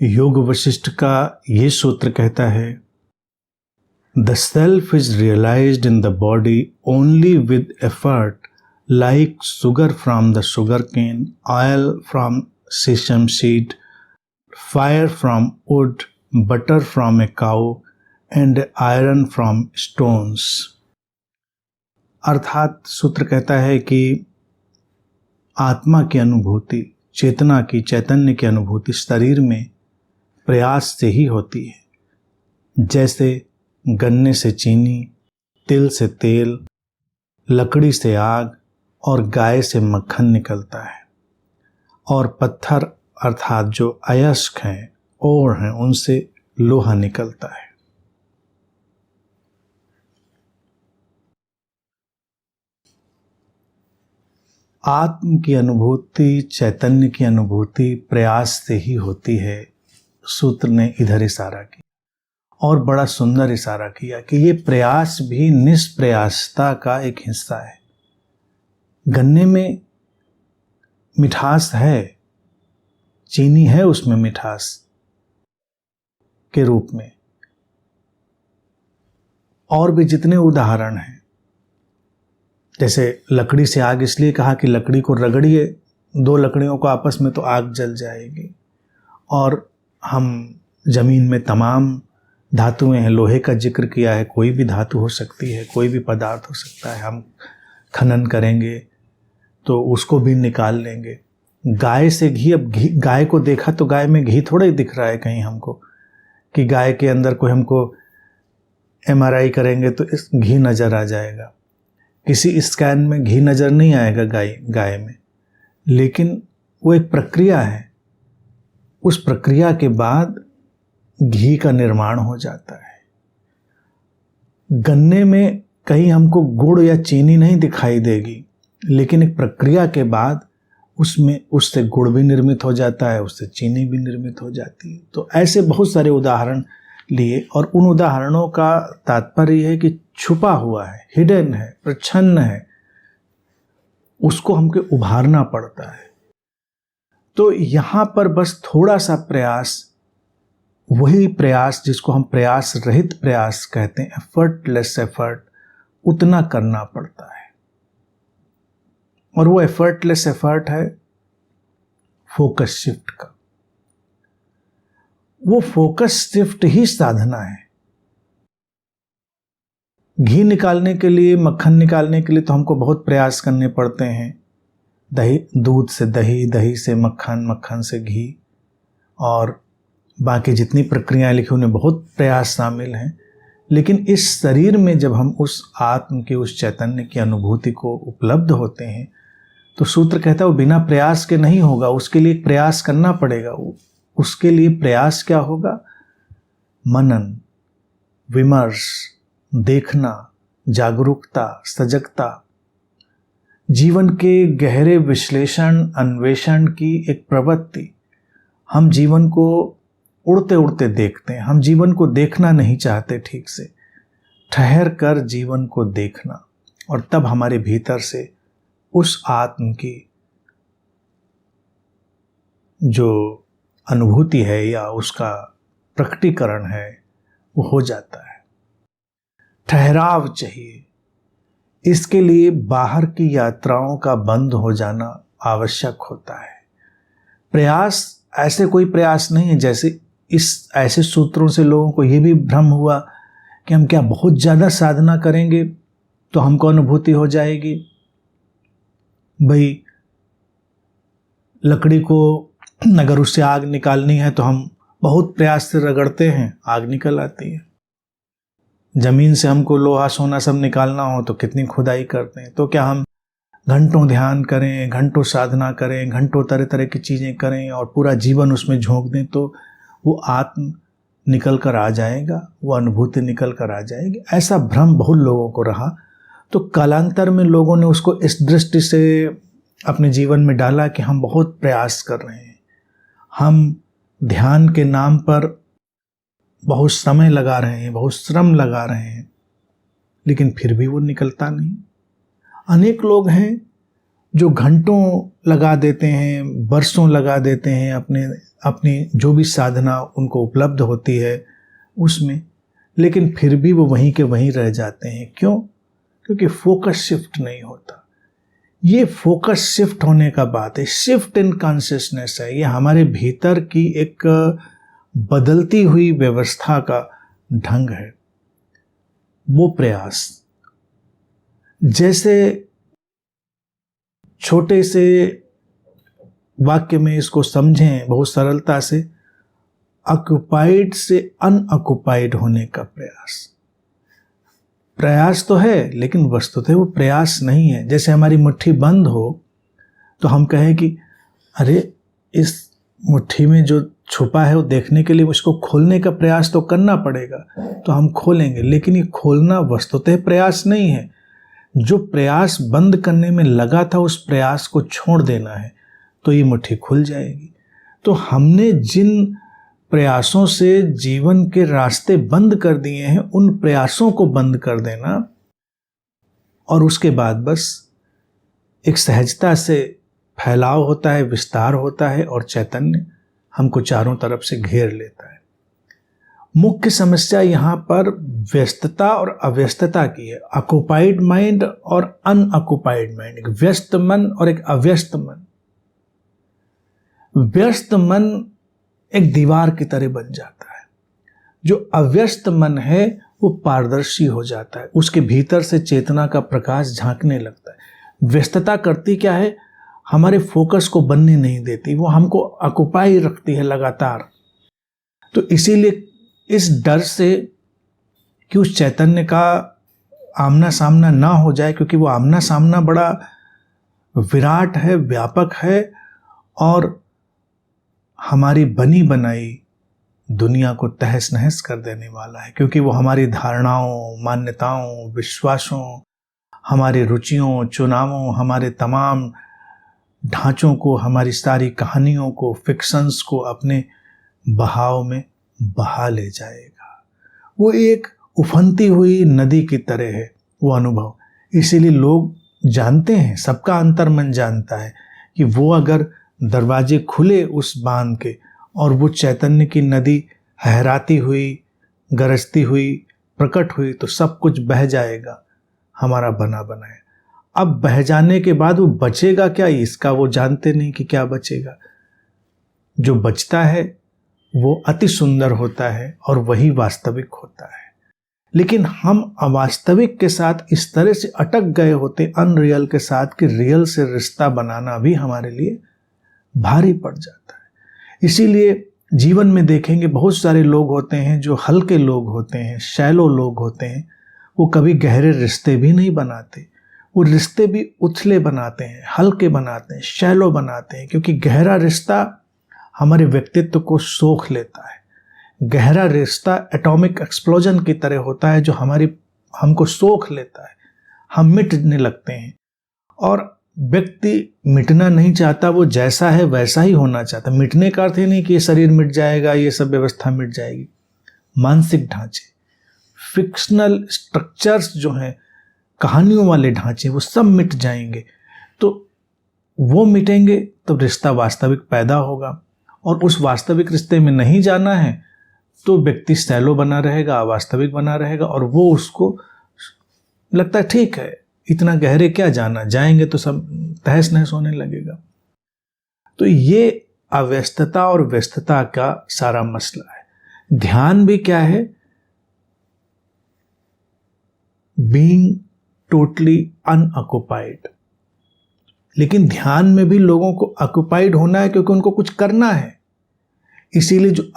योग वशिष्ठ का ये सूत्र कहता है, the self is realized in the body only with effort, like sugar from the sugar cane, oil from sesame seed, fire from wood, butter from a cow and iron from stones. अर्थात सूत्र कहता है कि आत्मा की अनुभूति, चेतना की, चैतन्य की अनुभूति शरीर में प्रयास से ही होती है। जैसे गन्ने से चीनी, तिल से तेल, लकड़ी से आग और गाय से मक्खन निकलता है, और पत्थर अर्थात जो अयस्क हैं, ओर हैं, उनसे लोहा निकलता है। आत्म की अनुभूति, चैतन्य की अनुभूति प्रयास से ही होती है। सूत्र ने इधर इशारा किया और बड़ा सुंदर इशारा किया कि ये प्रयास भी निष्प्रयासता का एक हिस्सा है। गन्ने में मिठास है, चीनी है उसमें मिठास के रूप में, और भी जितने उदाहरण हैं। जैसे लकड़ी से आग इसलिए कहा कि लकड़ी को रगड़िए, दो लकड़ियों को आपस में तो आग जल जाएगी। और हम जमीन में तमाम धातुएं हैं, लोहे का जिक्र किया है, कोई भी धातु हो सकती है, कोई भी पदार्थ हो सकता है। हम खनन करेंगे तो उसको भी निकाल लेंगे। गाय से घी, अब घी, गाय को देखा तो गाय में घी थोड़ा ही दिख रहा है कहीं हमको, कि गाय के अंदर कोई हमको MRI करेंगे तो इस घी नज़र आ जाएगा। किसी स्कैन में घी नज़र नहीं आएगा गाय में, लेकिन वो एक प्रक्रिया है। उस प्रक्रिया के बाद घी का निर्माण हो जाता है। गन्ने में कहीं हमको गुड़ या चीनी नहीं दिखाई देगी, लेकिन एक प्रक्रिया के बाद उससे गुड़ भी निर्मित हो जाता है, उससे चीनी भी निर्मित हो जाती है। तो ऐसे बहुत सारे उदाहरण लिए, और उन उदाहरणों का तात्पर्य है कि छुपा हुआ है, हिडन है, प्रच्छन्न है, उसको हमको उभारना पड़ता है। तो यहाँ पर बस थोड़ा सा प्रयास, वही प्रयास जिसको हम प्रयास रहित प्रयास कहते हैं, एफर्टलेस एफर्ट, उतना करना पड़ता है। और वो एफर्टलेस एफर्ट है फोकस शिफ्ट का। वो फोकस शिफ्ट ही साधना है। घी निकालने के लिए, मक्खन निकालने के लिए तो हमको बहुत प्रयास करने पड़ते हैं। दूध से दही, दही से मक्खन, मक्खन से घी, और बाकी जितनी प्रक्रियाएं लिखी उनमें बहुत प्रयास शामिल हैं। लेकिन इस शरीर में जब हम उस आत्म की, उस चैतन्य की अनुभूति को उपलब्ध होते हैं, तो सूत्र कहता है वो बिना प्रयास के नहीं होगा, उसके लिए प्रयास करना पड़ेगा। उसके लिए प्रयास क्या होगा? मनन, विमर्श, देखना, जागरूकता, सजगता, जीवन के गहरे विश्लेषण, अन्वेषण की एक प्रवृत्ति। हम जीवन को उड़ते उड़ते देखते हैं, हम जीवन को देखना नहीं चाहते ठीक से। ठहर कर जीवन को देखना, और तब हमारे भीतर से उस आत्म की जो अनुभूति है या उसका प्रकटीकरण है वो हो जाता है। ठहराव चाहिए। इसके लिए बाहर की यात्राओं का बंद हो जाना आवश्यक होता है। प्रयास ऐसे कोई प्रयास नहीं है जैसे ऐसे सूत्रों से लोगों को ये भी भ्रम हुआ कि हम क्या बहुत ज़्यादा साधना करेंगे तो हमको अनुभूति हो जाएगी। भाई लकड़ी को अगर उससे आग निकालनी है तो हम बहुत प्रयास से रगड़ते हैं, आग निकल आती है। जमीन से हमको लोहा सोना सब निकालना हो तो कितनी खुदाई करते हैं। तो क्या हम घंटों ध्यान करें, घंटों साधना करें, घंटों तरह तरह की चीज़ें करें और पूरा जीवन उसमें झोंक दें तो वो आत्म निकल कर आ जाएगा, वो अनुभूति निकल कर आ जाएगी? ऐसा भ्रम बहुत लोगों को रहा। तो कालांतर में लोगों ने उसको इस दृष्टि से अपने जीवन में डाला कि हम बहुत प्रयास कर रहे हैं, हम ध्यान के नाम पर बहुत समय लगा रहे हैं, बहुत श्रम लगा रहे हैं, लेकिन फिर भी वो निकलता नहीं। अनेक लोग हैं जो घंटों लगा देते हैं, वर्षों लगा देते हैं अपने अपनी जो भी साधना उनको उपलब्ध होती है उसमें, लेकिन फिर भी वो वहीं के वहीं रह जाते हैं। क्यों? क्योंकि फोकस शिफ्ट नहीं होता। ये फोकस शिफ्ट होने का बात है, शिफ्ट इन कॉन्शियसनेस है। ये हमारे भीतर की एक बदलती हुई व्यवस्था का ढंग है। वो प्रयास, जैसे छोटे से वाक्य में इसको समझें बहुत सरलता से, ऑक्युपाइड से अनऑक्युपाइड होने का प्रयास। प्रयास तो है लेकिन वस्तुतः वो प्रयास नहीं है। जैसे हमारी मुट्ठी बंद हो तो हम कहें कि अरे इस मुट्ठी में जो छुपा है वो देखने के लिए उसको खोलने का प्रयास तो करना पड़ेगा, तो हम खोलेंगे, लेकिन ये खोलना वस्तुतः प्रयास नहीं है। जो प्रयास बंद करने में लगा था उस प्रयास को छोड़ देना है, तो ये मुट्ठी खुल जाएगी। तो हमने जिन प्रयासों से जीवन के रास्ते बंद कर दिए हैं उन प्रयासों को बंद कर देना, और उसके बाद बस एक सहजता से फैलाव होता है, विस्तार होता है, और चैतन्य हमको चारों तरफ से घेर लेता है। मुख्य समस्या यहाँ पर व्यस्तता और अव्यस्तता की है। ऑक्युपाइड माइंड और अनऑक्युपाइड माइंड, एक व्यस्त मन और एक अव्यस्त मन। व्यस्त मन एक दीवार की तरह बन जाता है, जो अव्यस्त मन है वो पारदर्शी हो जाता है, उसके भीतर से चेतना का प्रकाश झांकने लगता है। व्यस्तता करती क्या है? हमारे फोकस को बनने नहीं देती, वो हमको ऑक्युपाई रखती है लगातार। तो इसीलिए इस डर से कि उस चैतन्य का आमना सामना ना हो जाए, क्योंकि वो आमना सामना बड़ा विराट है, व्यापक है, और हमारी बनी बनाई दुनिया को तहस नहस कर देने वाला है। क्योंकि वो हमारी धारणाओं, मान्यताओं, विश्वासों, हमारी रुचियों, चुनावों, हमारे तमाम ढांचों को, हमारी सारी कहानियों को, फिक्शंस को अपने बहाव में बहा ले जाएगा। वो एक उफनती हुई नदी की तरह है वो अनुभव। इसीलिए लोग जानते हैं, सबका अंतर्मन जानता है कि वो अगर दरवाजे खुले उस बांध के और वो चैतन्य की नदी लहराती हुई, गरजती हुई प्रकट हुई, तो सब कुछ बह जाएगा हमारा बना बनाया। अब बह जाने के बाद वो बचेगा क्या, इसका वो जानते नहीं कि क्या बचेगा। जो बचता है वो अति सुंदर होता है और वही वास्तविक होता है। लेकिन हम अवास्तविक के साथ इस तरह से अटक गए होते अनरियल के साथ कि रियल से रिश्ता बनाना भी हमारे लिए भारी पड़ जाता है। इसीलिए जीवन में देखेंगे बहुत सारे लोग होते हैं जो हल्के लोग होते हैं, शैलो लोग होते हैं, वो कभी गहरे रिश्ते भी नहीं बनाते। वो रिश्ते भी उथले बनाते हैं, हल्के बनाते हैं, शैलो बनाते हैं, क्योंकि गहरा रिश्ता हमारे व्यक्तित्व को सोख लेता है। गहरा रिश्ता एटॉमिक एक्सप्लोजन की तरह होता है जो हमको सोख लेता है, हम मिटने लगते हैं। और व्यक्ति मिटना नहीं चाहता, वो जैसा है वैसा ही होना चाहता। मिटने का अर्थ ही नहीं कि ये शरीर मिट जाएगा, ये सब व्यवस्था मिट जाएगी। मानसिक ढांचे, फिक्शनल स्ट्रक्चर्स जो हैं, कहानियों वाले ढांचे, वो सब मिट जाएंगे। तो वो मिटेंगे तो रिश्ता वास्तविक पैदा होगा, और उस वास्तविक रिश्ते में नहीं जाना है तो व्यक्ति शैलो बना रहेगा, अवास्तविक बना रहेगा, और वो उसको लगता है ठीक है इतना गहरे क्या जाना, जाएंगे तो सब तहस नहस होने लगेगा। तो ये अव्यस्तता और व्यस्तता का सारा मसला है। ध्यान भी क्या है? Being totally unoccupied. लेकिन ध्यान में भी लोगों को ऑक्युपाइड होना है, क्योंकि उनको कुछ करना है। इसीलिए जो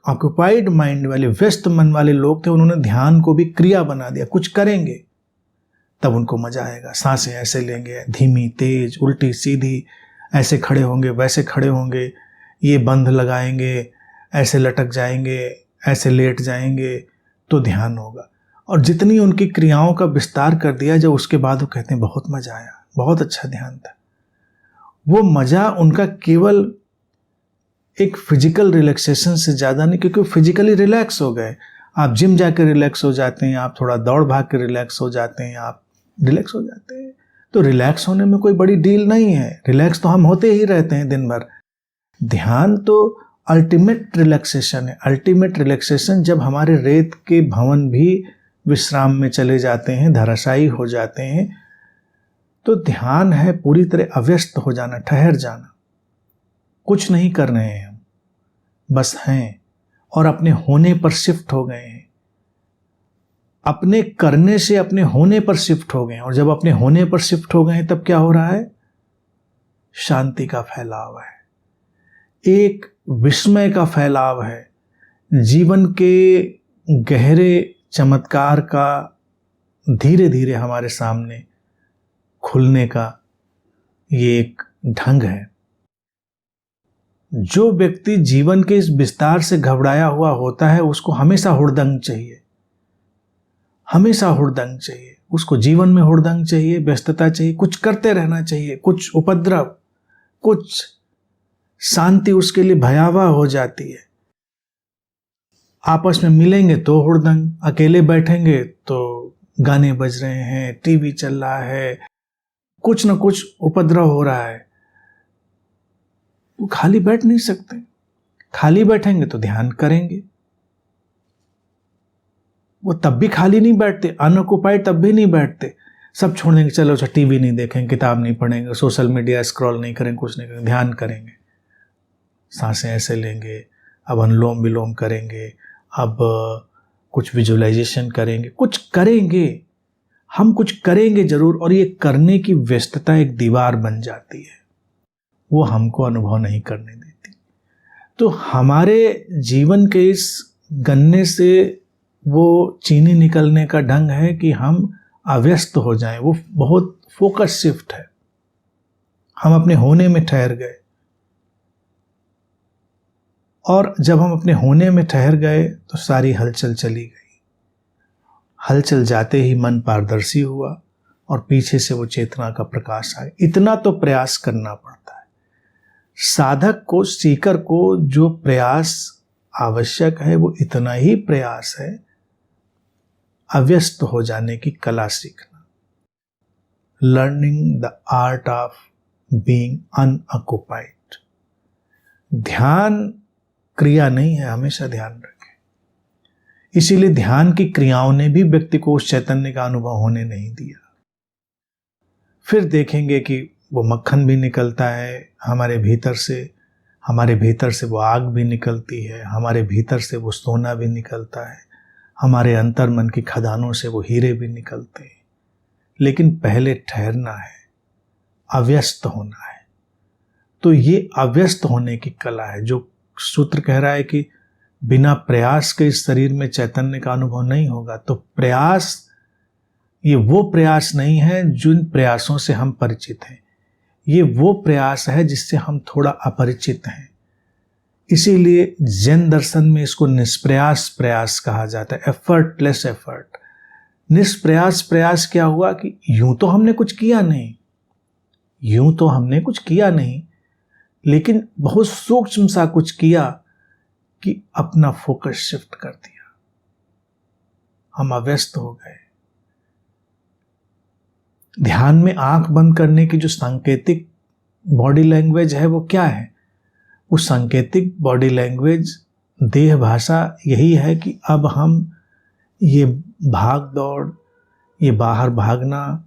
ऑक्युपाइड माइंड वाले, व्यस्त मन वाले लोग थे, उन्होंने ध्यान को भी क्रिया बना दिया। कुछ करेंगे तब उनको मजा आएगा, सांसें ऐसे लेंगे, धीमी तेज, उल्टी सीधी, ऐसे खड़े होंगे, वैसे खड़े होंगे, ये बंध लगाएंगे, ऐसे लटक जाएंगे, ऐसे लेट जाएंगे, तो ध्यान होगा। और जितनी उनकी क्रियाओं का विस्तार कर दिया, जब उसके बाद वो कहते हैं बहुत मजा आया, बहुत अच्छा ध्यान था। वो मजा उनका केवल एक फिजिकल रिलैक्सेशन से ज़्यादा नहीं, क्योंकि वो फिजिकली रिलैक्स हो गए। आप जिम जाकर रिलैक्स हो जाते हैं, आप थोड़ा दौड़ भाग के रिलैक्स हो जाते हैं, आप रिलैक्स हो जाते हैं। तो रिलैक्स होने में कोई बड़ी डील नहीं है, रिलैक्स तो हम होते ही रहते हैं दिन भर। ध्यान तो अल्टीमेट रिलैक्सेशन है। अल्टीमेट रिलैक्सेशन जब हमारे रेत के भवन भी विश्राम में चले जाते हैं, धराशायी हो जाते हैं, तो ध्यान है पूरी तरह अव्यस्त हो जाना, ठहर जाना। कुछ नहीं कर रहे हैं हम, बस हैं और अपने होने पर शिफ्ट हो गए हैं। अपने करने से अपने होने पर शिफ्ट हो गए हैं, और जब अपने होने पर शिफ्ट हो गए हैं तब क्या हो रहा है? शांति का फैलाव है, एक विस्मय का फैलाव है, जीवन के गहरे चमत्कार का धीरे धीरे हमारे सामने खुलने का ये एक ढंग है। जो व्यक्ति जीवन के इस विस्तार से घबराया हुआ होता है उसको हमेशा हुड़दंग चाहिए, हमेशा हुड़दंग चाहिए। उसको जीवन में हुड़दंग चाहिए, व्यस्तता चाहिए, कुछ करते रहना चाहिए, कुछ उपद्रव, कुछ शांति उसके लिए भयावह हो जाती है। आपस में मिलेंगे तो हुड़दंग, अकेले बैठेंगे तो गाने बज रहे हैं, टीवी चल रहा है, कुछ ना कुछ उपद्रव हो रहा है। वो खाली बैठ नहीं सकते। खाली बैठेंगे तो ध्यान करेंगे, वो तब भी खाली नहीं बैठते, अनऑक्युपाइड तब भी नहीं बैठते। सब छोड़ देंगे, चलो अच्छा टीवी नहीं देखेंगे, किताब नहीं पढ़ेंगे, सोशल मीडिया स्क्रॉल नहीं करेंगे, कुछ नहीं करेंगे, ध्यान करेंगे, सांसें ऐसे लेंगे, अब अनुलोम विलोम करेंगे, अब कुछ विजुअलाइजेशन करेंगे, कुछ करेंगे, हम कुछ करेंगे जरूर। और ये करने की व्यस्तता एक दीवार बन जाती है, वो हमको अनुभव नहीं करने देती। तो हमारे जीवन के इस गन्ने से वो चीनी निकलने का ढंग है कि हम अव्यस्त हो जाएं। वो बहुत फोकस शिफ्ट है, हम अपने होने में ठहर गए। और जब हम अपने होने में ठहर गए तो सारी हलचल चली गई। हलचल जाते ही मन पारदर्शी हुआ और पीछे से वो चेतना का प्रकाश आया। इतना तो प्रयास करना पड़ता है साधक को, सीकर को। जो प्रयास आवश्यक है वो इतना ही प्रयास है, अव्यस्त हो जाने की कला सीखना। Learning the art of being unoccupied. ध्यान क्रिया नहीं है, हमेशा ध्यान रखें। इसीलिए ध्यान की क्रियाओं ने भी व्यक्ति को उस चैतन्य का अनुभव होने नहीं दिया। फिर देखेंगे कि वो मक्खन भी निकलता है हमारे भीतर से वो आग भी निकलती है, हमारे भीतर से वो सोना भी निकलता है, हमारे अंतर मन की खदानों से वो हीरे भी निकलते हैं। लेकिन पहले ठहरना है, अव्यस्त होना है। तो ये अव्यस्त होने की कला है। जो सूत्र कह रहा है कि बिना प्रयास के इस शरीर में चैतन्य का अनुभव नहीं होगा, तो प्रयास, ये वो प्रयास नहीं है जिन प्रयासों से हम परिचित हैं। ये वो प्रयास है जिससे हम थोड़ा अपरिचित हैं। इसीलिए जैन दर्शन में इसको निष्प्रयास प्रयास कहा जाता है, एफर्टलेस एफर्ट। निष्प्रयास प्रयास क्या हुआ कि यूं तो हमने कुछ किया नहीं, लेकिन बहुत सूक्ष्म सा कुछ किया कि अपना फोकस शिफ्ट कर दिया, हम अव्यस्त हो गए। ध्यान में आंख बंद करने की जो सांकेतिक बॉडी लैंग्वेज है वो क्या है? वो सांकेतिक बॉडी लैंग्वेज, देह भाषा यही है कि अब हम ये भाग दौड़, ये बाहर भागना,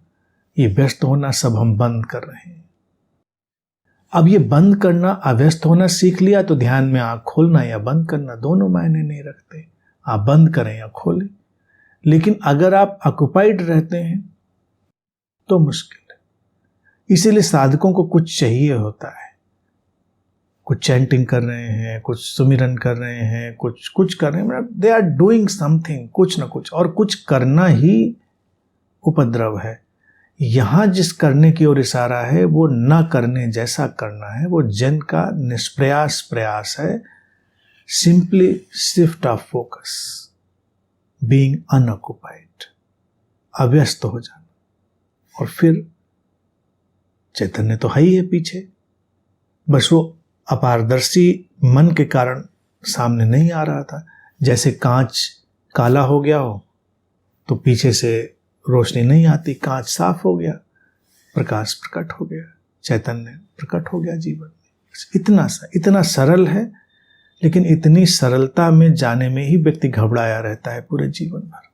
ये व्यस्त होना सब हम बंद कर रहे हैं। अब ये बंद करना, अव्यस्त होना सीख लिया तो ध्यान में आंख खोलना या बंद करना दोनों मायने नहीं रखते। आप बंद करें या खोलें। लेकिन अगर आप ऑक्युपाइड रहते हैं तो मुश्किल है। इसीलिए साधकों को कुछ चाहिए होता है। कुछ चैंटिंग कर रहे हैं, कुछ सुमिरन कर रहे हैं, कुछ कर रहे हैं, दे आर डूइंग समथिंग, कुछ ना कुछ। और कुछ करना ही उपद्रव है। यहां जिस करने की ओर इशारा है वो न करने जैसा करना है। वो जैन का निष्प्रयास प्रयास है। Simply shift of focus, being unoccupied, अव्यस्त हो जाना। और फिर चैतन्य तो है ही है पीछे, बस वो अपारदर्शी मन के कारण सामने नहीं आ रहा था। जैसे कांच काला हो गया हो तो पीछे से रोशनी नहीं आती, कांच साफ हो गया, प्रकाश प्रकट हो गया, चैतन्य प्रकट हो गया जीवन में। इतना सरल है लेकिन इतनी सरलता में जाने में ही व्यक्ति घबराया रहता है पूरे जीवन भर।